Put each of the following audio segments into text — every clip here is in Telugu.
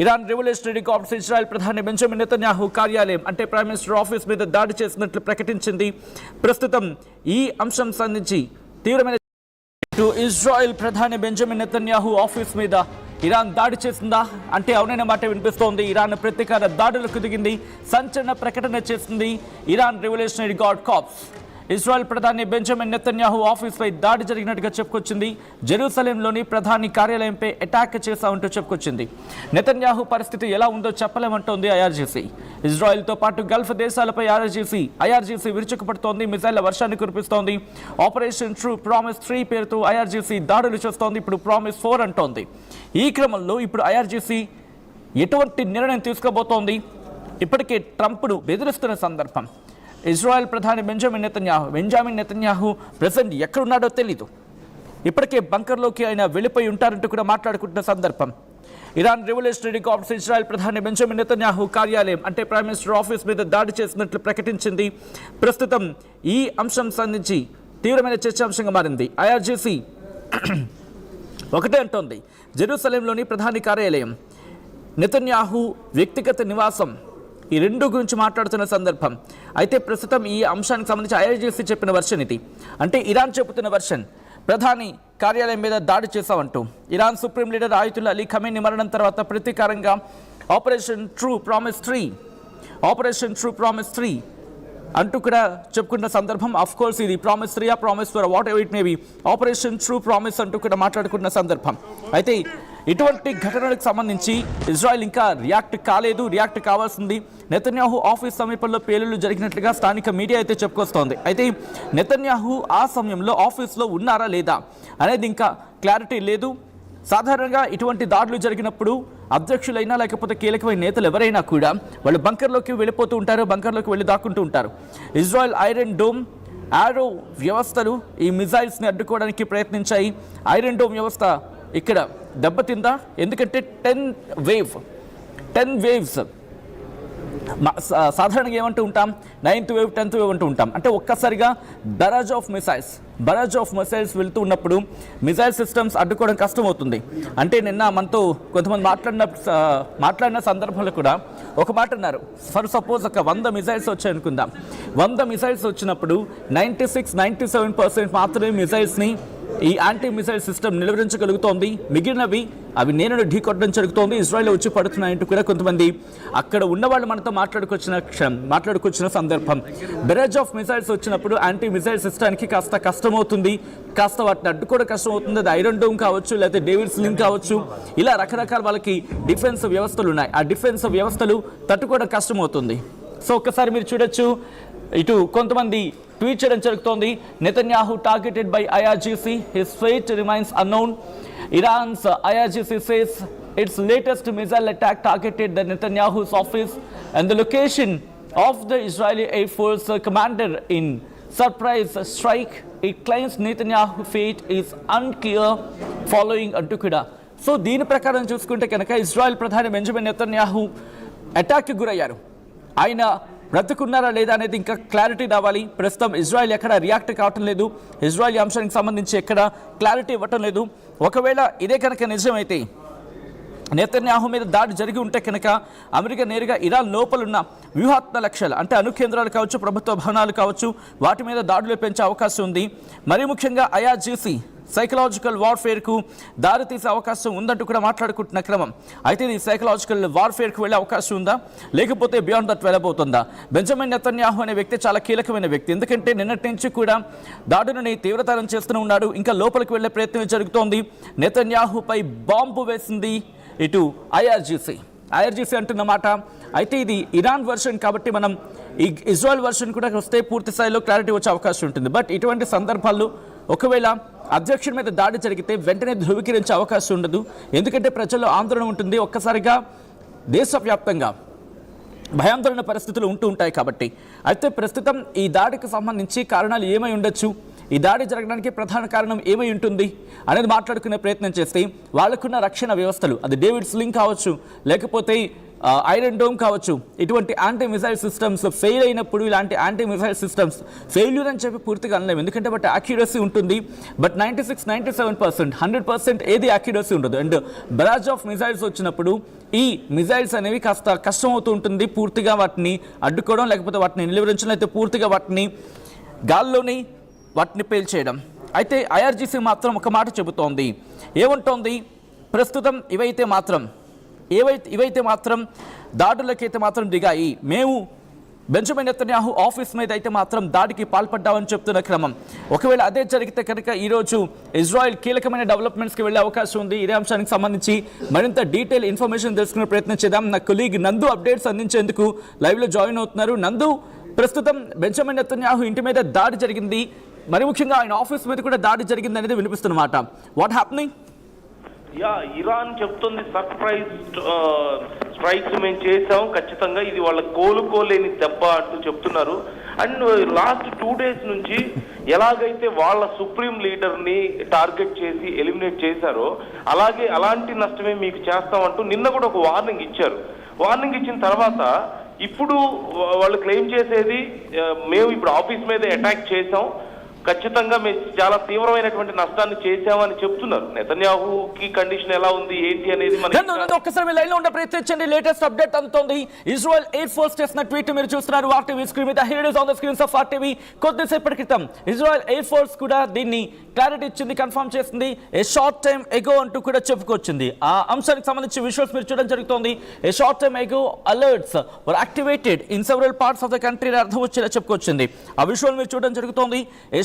ఇరాన్ రెవల్యూషనరీ గార్డ్స్ ఇజ్రాయెల్ ప్రధాని బెంజమిన్ నెతన్యాహు కార్యాలయం అంటే ప్రైమ్ మినిస్టర్ ఆఫీస్ మీద దాడి చేసినట్లు ప్రకటించింది. ప్రస్తుతం ఈ అంశం సంబంధించి తీవ్రమైన ఇజ్రాయెల్ ప్రధాని బెంజమిన్ నెతన్యాహు ఆఫీస్ మీద ఇరాన్ దాడి చేసిందా అంటే అవునైన మాట వినిపిస్తోంది. ఇరాన్ ప్రతీకార దాడులకు దిగింది, సంచలన ప్రకటన చేసింది Iran revolutionary guard corps. Israel ప్రధాని బెంజమిన్ నెతన్యాహు ఆఫీస్పై దాడి జరిగినట్టుగా చెప్పుకొచ్చింది. జెరూసలేంలోని ప్రధాని కార్యాలయంపై అటాక్ చేశామంటూ చెప్పుకొచ్చింది. నెతన్యాహు పరిస్థితి ఎలా ఉందో చెప్పలేమంటోంది ఐఆర్జీసీ. ఇజ్రాయెల్తో పాటు గల్ఫ్ దేశాలపై ఐఆర్జీసీ విరుచుకుపడుతోంది, మిసైళ్ల వర్షాన్ని కురిపిస్తోంది. ఆపరేషన్ ట్రూ ప్రామిస్ 3 పేరుతో ఐఆర్జీసీ దాడులు చేస్తోంది. ఇప్పుడు ప్రామిస్ 4 అంటోంది. ఈ క్రమంలో ఇప్పుడు ఐఆర్జీసీ ఎటువంటి నిర్ణయం తీసుకోబోతోంది? ఇప్పటికే ట్రంప్ను బెదిరిస్తున్న సందర్భం. ఇజ్రాయెల్ ప్రధాని బెంజమిన్ నెతన్యాహు ప్రెసిడెంట్ ఎక్కడున్నాడో తెలీదు. ఇప్పటికే బంకర్లోకి ఆయన వెళ్ళిపోయి ఉంటారంటూ కూడా మాట్లాడుకుంటున్న సందర్భం. ఇరాన్ రెవల్యూషనరీ గార్డ్స్ ఇజ్రాయెల్ ప్రధాని బెంజమిన్ నెతన్యాహు కార్యాలయం అంటే ప్రైమ్ మినిస్టర్ ఆఫీస్ మీద దాడి చేసినట్లు ప్రకటించింది. ప్రస్తుతం ఈ అంశం సంబంధించి తీవ్రమైన చర్చాంశంగా మారింది. ఐఆర్జీసీ ఒకటే అంటోంది, జెరూసలేంలోని ప్రధాని కార్యాలయం, నెతన్యాహు వ్యక్తిగత నివాసం, ఈ రెండు గురించి మాట్లాడుతున్న సందర్భం. అయితే ప్రస్తుతం ఈ అంశానికి సంబంధించి ఐఆర్జీసీ చెప్పిన వర్షన్ ఇది. అంటే ఇరాన్ చెబుతున్న వర్షన్, ప్రధాని కార్యాలయం మీద దాడి చేశామంటూ. Iran supreme leader Ayatollah Ali Khamenei మరణం తర్వాత ప్రతీకారంగా ఆపరేషన్ ట్రూ ప్రామిస్ 3 అంటూ కూడా చెప్పుకున్న సందర్భం. ఆఫ్ కోర్స్ ఇది promise 3 promise 4 what ever it may be, operation true promise అంటూ కూడా మాట్లాడుకున్న సందర్భం. అయితే ఇటువంటి ఘటనలకు సంబంధించి ఇజ్రాయెల్ ఇంకా రియాక్ట్ కావాల్సింది. నెతన్యాహు ఆఫీస్ సమీపంలో పేలుళ్లు జరిగినట్లుగా స్థానిక మీడియా అయితే చెప్పుకొస్తోంది. అయితే నెతన్యాహు ఆ సమయంలో ఆఫీస్లో ఉన్నారా లేదా అనేది ఇంకా క్లారిటీ లేదు. సాధారణంగా ఇటువంటి దాడులు జరిగినప్పుడు అధ్యక్షులైనా లేకపోతే కీలకమైన నేతలు ఎవరైనా కూడా వాళ్ళు బంకర్లోకి వెళ్ళిపోతూ ఉంటారు, బంకర్లోకి వెళ్ళి దాక్కుంటూ ఉంటారు. ఇజ్రాయెల్ ఐరన్ డోమ్, ఆరో వ్యవస్థలు ఈ మిజైల్స్ని అడ్డుకోవడానికి ప్రయత్నించాయి. ఐరన్ డోమ్ వ్యవస్థ ఇక్కడ దెబ్బతిందా? ఎందుకంటే 10 వేవ్స్ సాధారణంగా ఏమంటూ ఉంటాం, 9th వేవ్ 10th వేవ్ అంటూ ఉంటాం. అంటే ఒక్కసారిగా బరాజ్ ఆఫ్ మిసైల్స్ వెళ్తూ ఉన్నప్పుడు మిసైల్ సిస్టమ్స్ అడ్డుకోవడం కష్టం అవుతుంది. అంటే నిన్న మనతో కొంతమంది మాట్లాడిన సందర్భంలో కూడా ఒక మాట అన్నారు, ఫర్ సపోజ్ ఒక 100 మిసైల్స్ వచ్చాయి అనుకుందాం. 100 మిసైల్స్ వచ్చినప్పుడు 96-97% మాత్రమే మిసైల్స్ని ఈ యాంటీ మిసైల్ సిస్టమ్ నిలువరించగలుగుతోంది. మిగిలినవి అవి నేను ఢీకొట్టడం జరుగుతోంది, ఇజ్రాయెల్ వచ్చి పడుతున్నాయంటూ కూడా కొంతమంది అక్కడ ఉన్నవాళ్ళు మనతో మాట్లాడుకొచ్చిన సందర్భం. బెరేజ్ ఆఫ్ మిసైల్స్ వచ్చినప్పుడు యాంటీ మిసైల్ సిస్టానికి కాస్త కష్టమవుతుంది, కాస్త వాటిని అడ్డుకోవడం కష్టమవుతుంది. అది ఐరన్ డోమ్ కావచ్చు, లేకపోతే డేవిడ్ స్లింగ్ కావచ్చు, ఇలా రకరకాల వాళ్ళకి డిఫెన్స్ వ్యవస్థలు ఉన్నాయి. ఆ డిఫెన్స్ వ్యవస్థలు తట్టుకోవడం కష్టమవుతుంది. సో ఒక్కసారి మీరు చూడొచ్చు, ఇటు కొంతమంది ట్వీట్ చేయడం జరుగుతోంది. Netanyahu targeted by IRGC, his fate remains unknown. Iran's IRGC says its latest missile attack targeted the Netanyahu's office and the location of the Israeli Air Force commander in surprise strike. It claims Netanyahu's fate is unclear following Antukuda. So దీని ప్రకారం చూసుకుంటే కనుక ఇజ్రాయెల్ ప్రధాని బెంజమిన్ నెతన్యాహు అటాక్కి గురయ్యారు. ఆయన బ్రతుకున్నారా లేదా అనేది ఇంకా క్లారిటీ రావాలి. ప్రస్తుతం ఇజ్రాయెల్ ఎక్కడ రియాక్ట్ కావటం లేదు, ఇజ్రాయెల్ అంశానికి సంబంధించి ఎక్కడ క్లారిటీ ఇవ్వటం లేదు. ఒకవేళ ఇదే కనుక నిజమైతే, నెతన్యాహు మీద దాడి జరిగి ఉంటే కనుక అమెరికా నేరుగా ఇరాన్ లోపలున్న వ్యూహాత్మక లక్ష్యాలు అంటే అణు కేంద్రాలు కావచ్చు, ప్రభుత్వ భవనాలు కావచ్చు, వాటి మీద దాడులు పెంచే అవకాశం ఉంది. మరీ ముఖ్యంగా ఐఆర్జీసీ సైకలాజికల్ వార్ఫేర్కు దారితీసే అవకాశం ఉందంటూ కూడా మాట్లాడుకుంటున్న క్రమం. అయితే ఇది సైకలాజికల్ వార్ఫేర్కు వెళ్ళే అవకాశం ఉందా, లేకపోతే బియాండ్ దట్ వెళ్ళబోతుందా? బెంజమిన్ నెతన్యాహు అనే వ్యక్తి చాలా కీలకమైన వ్యక్తి. ఎందుకంటే నిన్నటి నుంచి కూడా దాడులని తీవ్రతరం చేస్తూనే ఉన్నాడు. ఇంకా లోపలికి వెళ్లే ప్రయత్నం జరుగుతోంది. నెతన్యాహుపై బాంబు వేసింది ఇటు ఐఆర్జీసీ అంటున్న మాట. అయితే ఇది ఇరాన్ వర్షన్ కాబట్టి మనం ఈ ఇజ్రాయెల్ వర్షన్ కూడా వస్తే పూర్తి స్థాయిలో క్లారిటీ వచ్చే అవకాశం ఉంటుంది. బట్ ఇటువంటి సందర్భాల్లో ఒకవేళ అధ్యక్షుడి మీద దాడి జరిగితే వెంటనే ధృవీకరించే అవకాశం ఉండదు. ఎందుకంటే ప్రజల్లో ఆందోళన ఉంటుంది, ఒక్కసారిగా దేశవ్యాప్తంగా భయాందోళన పరిస్థితులు ఉంటూ ఉంటాయి కాబట్టి. అయితే ప్రస్తుతం ఈ దాడికి సంబంధించి కారణాలు ఏమై ఉండొచ్చు, ఈ దాడి జరగడానికి ప్రధాన కారణం ఏమై ఉంటుంది అనేది మాట్లాడుకునే ప్రయత్నం చేస్తే, వాళ్ళకున్న రక్షణ వ్యవస్థలు, అది డేవిడ్ స్లింగ్ కావచ్చు, లేకపోతే ఐరన్ డోమ్ కావచ్చు, ఇటువంటి యాంటీ మిసైల్ సిస్టమ్స్ ఫెయిల్ అయినప్పుడు ఇలాంటి యాంటీ మిసైల్ సిస్టమ్స్ ఫెయిల్యూర్ అని చెప్పి పూర్తిగా అనలేము. ఎందుకంటే బట్ యాక్యురసీ ఉంటుంది, బట్ 96-97% 100% ఏది యాక్యురసీ ఉండదు. అండ్ బరాజ్ ఆఫ్ మిసైల్స్ వచ్చినప్పుడు ఈ మిసైల్స్ అనేవి కాస్త కష్టం అవుతూ ఉంటుంది పూర్తిగా వాటిని అడ్డుకోవడం, లేకపోతే వాటిని నిలువరించడం, అయితే పూర్తిగా వాటిని గాల్లోని వాటిని పేల్చేయడం. అయితే ఐఆర్జీసీ మాత్రం ఒక మాట చెబుతోంది. ఏమంటోంది? ప్రస్తుతం ఇవైతే మాత్రం దాడులకైతే మాత్రం దిగాయి. మేము బెంజమిన్ నెతన్యాహు ఆఫీస్ మీద అయితే మాత్రం దాడికి పాల్పడ్డామని చెప్తున్న క్రమం. ఒకవేళ అదే జరిగితే కనుక ఈరోజు ఇజ్రాయెల్ కీలకమైన డెవలప్మెంట్స్కి వెళ్ళే అవకాశం ఉంది. ఇదే అంశానికి సంబంధించి మరింత డీటెయిల్ ఇన్ఫర్మేషన్ తెలుసుకునే ప్రయత్నం చేద్దాం. నా కొలీగ్ నందు అప్డేట్స్ అందించేందుకు లైవ్లో జాయిన్ అవుతున్నారు. నందు, ప్రస్తుతం బెంజమిన్ నెతన్యాహు ఇంటి మీద దాడి జరిగింది, మరి ముఖ్యంగా ఆయన ఆఫీస్ మీద కూడా దాడి జరిగింది అనేది వినిపిస్తున్నమాట. What happening? ఇరాన్ చెప్తుంది సర్ప్రైజ్ స్ట్రైక్స్ మేము చేసాం, ఖచ్చితంగా ఇది వాళ్ళ కోలుకోలేని దెబ్బ అంటూ చెప్తున్నారు. అండ్ లాస్ట్ 2 days నుంచి ఎలాగైతే వాళ్ళ సుప్రీం లీడర్ ని టార్గెట్ చేసి ఎలిమినేట్ చేశారో అలాంటి నష్టమే మీకు చేస్తామంటూ నిన్న కూడా ఒక వార్నింగ్ ఇచ్చారు. వార్నింగ్ ఇచ్చిన తర్వాత ఇప్పుడు వాళ్ళు క్లెయిమ్ చేసేది మేము ఇప్పుడు ఆఫీస్ మీద అటాక్ చేసాం, ఖచ్చితంగా మేము చాలా తీవ్రమైనటువంటి నష్టాన్ని చేశామని చెప్తున్నారు. నెతన్యాహుకి కండిషన్ ఎలా ఉంది ఏంటి అనేది ఒక్కసారి లైన్ లో ఉండే ప్రయత్నించండి. లేటెస్ట్ అప్డేట్ అందుతోంది. ఇజ్రాయెల్ ఎయిర్ ఫోర్స్ చేసిన ట్వీట్ మీరు చూస్తున్నారు ఆర్టీవీ స్క్రీన్ మీద. Here it is on the screens of RTV. కొద్దిసేపటి క్రితం ఇజ్రాయెల్ ఎయిర్ ఫోర్స్ కూడా దీన్ని క్లారిటీ ఇచ్చింది, కన్ఫర్మ్ చేసింది. ఏ షార్ట్ టైమ్ ఎగో అంటూ కూడా చెప్పుకొచ్చింది. ఆ అంశానికి సంబంధించి విజువల్స్ మీరు చూడడం జరుగుతోంది. A short time ago alerts were activated in several parts of the country అర్థం వచ్చేలా చెప్పుకొచ్చింది. ఆ విజువల్ మీరు చూడడం జరుగుతోంది.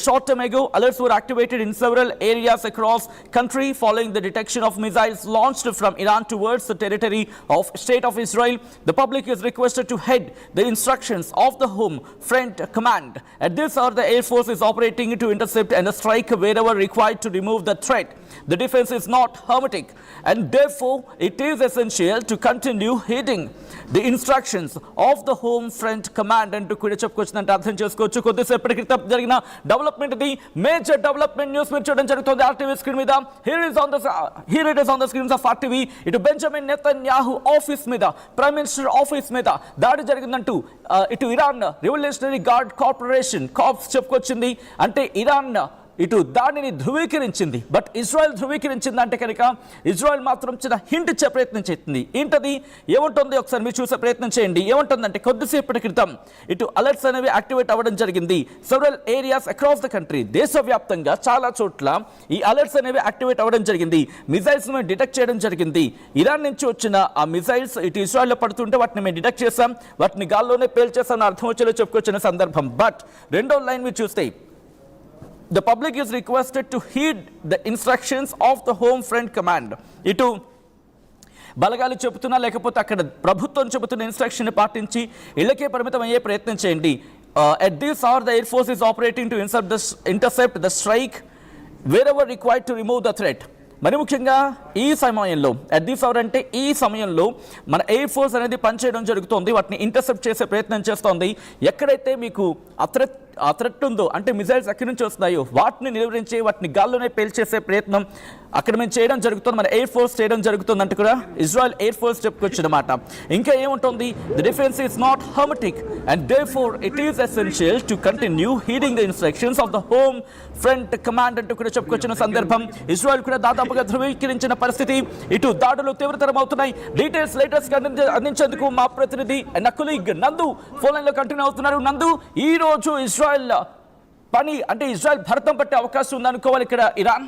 Short time ago, alerts were activated in several areas across country following the detection of missiles launched from Iran towards the territory of State of Israel. The public is requested to heed the instructions of the Home Front Command. At this hour, the Air Force is operating to intercept and strike wherever required to remove the threat. The defense is not hermetic, and therefore it is essential to continue heeding the instructions of the Home Front Command. And to కూడా చెప్పుకొచ్చిందంటే అర్థం చేసుకోవచ్చు. కొద్దిసేపటి క్రితం జరిగిన development, the major development news మీరు చూడడం జరుగుతుంది ఆర్టీవీ స్క్రీన్ మీద. Here it is on the screens of RTV. ఇటు బెంజమిన్ నెతన్యాహు ఆఫీస్ మీద, ప్రైమ్ మినిస్టర్ ఆఫీస్ మీద దాడి జరిగిందంటూ ఇటు Iran revolutionary guard corporation corps చెప్పుకొచ్చింది. అంటే ఇరాన్ ఇటు దానిని ధృవీకరించింది, బట్ ఇజ్రాయెల్ ధృవీకరించింది అంటే కనుక ఇజ్రాయెల్ మాత్రం చిన్న హింట్ ఇచ్చే ప్రయత్నం చేస్తుంది. ఏంటది, ఏముంటుంది ఒకసారి మీరు చూసే ప్రయత్నం చేయండి. ఏముంటుందంటే కొద్దిసేపటి క్రితం ఇటు అలర్ట్స్ అనేవి యాక్టివేట్ అవ్వడం జరిగింది. Several areas across the country, దేశవ్యాప్తంగా చాలా చోట్ల ఈ అలర్ట్స్ అనేవి యాక్టివేట్ అవ్వడం జరిగింది. మిసైల్స్ మేము డిటెక్ట్ చేయడం జరిగింది. ఇరాన్ నుంచి వచ్చిన ఆ మిసైల్స్ ఇటు ఇజ్రాయెల్లో పడుతుంటే వాటిని మేము డిటెక్ట్ చేసాం, వాటిని గాల్లోనే పేల్చేసామని అర్థం వచ్చేలా చెప్పుకొచ్చిన సందర్భం. బట్ రెండో లైన్ మీరు చూస్తే, the public is requested to heed the instructions of the Home Front Command. ఇటు బలగాలు చెబుతున్నా లేకపోతే అక్కడ ప్రభుత్వం చెబుతున్న ఇన్స్ట్రక్షన్ పాటించి ఇళ్లకే పరిమితం అయ్యే ప్రయత్నం చేయండి. At this hour, the Air Force is operating to intercept the strike wherever required to remove the threat. మరి ముఖ్యంగా ఈ సమయంలో, అట్ దిస్ అవర్ అంటే ఈ సమయంలో మన ఎయిర్ ఫోర్స్ అనేది పనిచేయడం జరుగుతోంది, వాటిని ఇంటర్సెప్ట్ చేసే ప్రయత్నం చేస్తోంది. ఎక్కడైతే మీకు ఆ థ్రెట్ ఉందో, అంటే మిసైల్స్ ఎక్కడి నుంచి వస్తున్నాయో వాటిని నిలువరించి వాటిని గాల్లోనే పేల్చేసే ప్రయత్నం అక్కడ మేము చేయడం జరుగుతుంది, మన ఎయిర్ ఫోర్స్ చేయడం జరుగుతుంది అంటే కూడా ఇజ్రాయెల్ ఎయిర్ ఫోర్స్ చెప్పుకొచ్చినమాట. ఇంకా ఏముంటుంది, the defence is not hermetic and therefore it is essential to continue heeding the instructions of the home front command అంటూ కూడా చెప్పుకొచ్చిన సందర్భం. ఇజ్రాయెల్ కూడా దాదాపుగా ధృవీకరించిన పరిస్థితి. ఇటు దాడులు తీవ్రతరం అవుతున్నాయి. డీటెయిల్స్ లేటెస్ట్ అందించేందుకు మా ప్రతినిధి నా కొలీగ్ నందు ఫోన్ లైన్ లో కంటిన్యూ అవుతున్నారు. నందు, ఈ రోజు ఇజ్రాయెల్ పని అంటే ఇజ్రాయెల్ భరతం పట్టే అవకాశం ఉందనుకోవాలి ఇక్కడ ఇరాన్.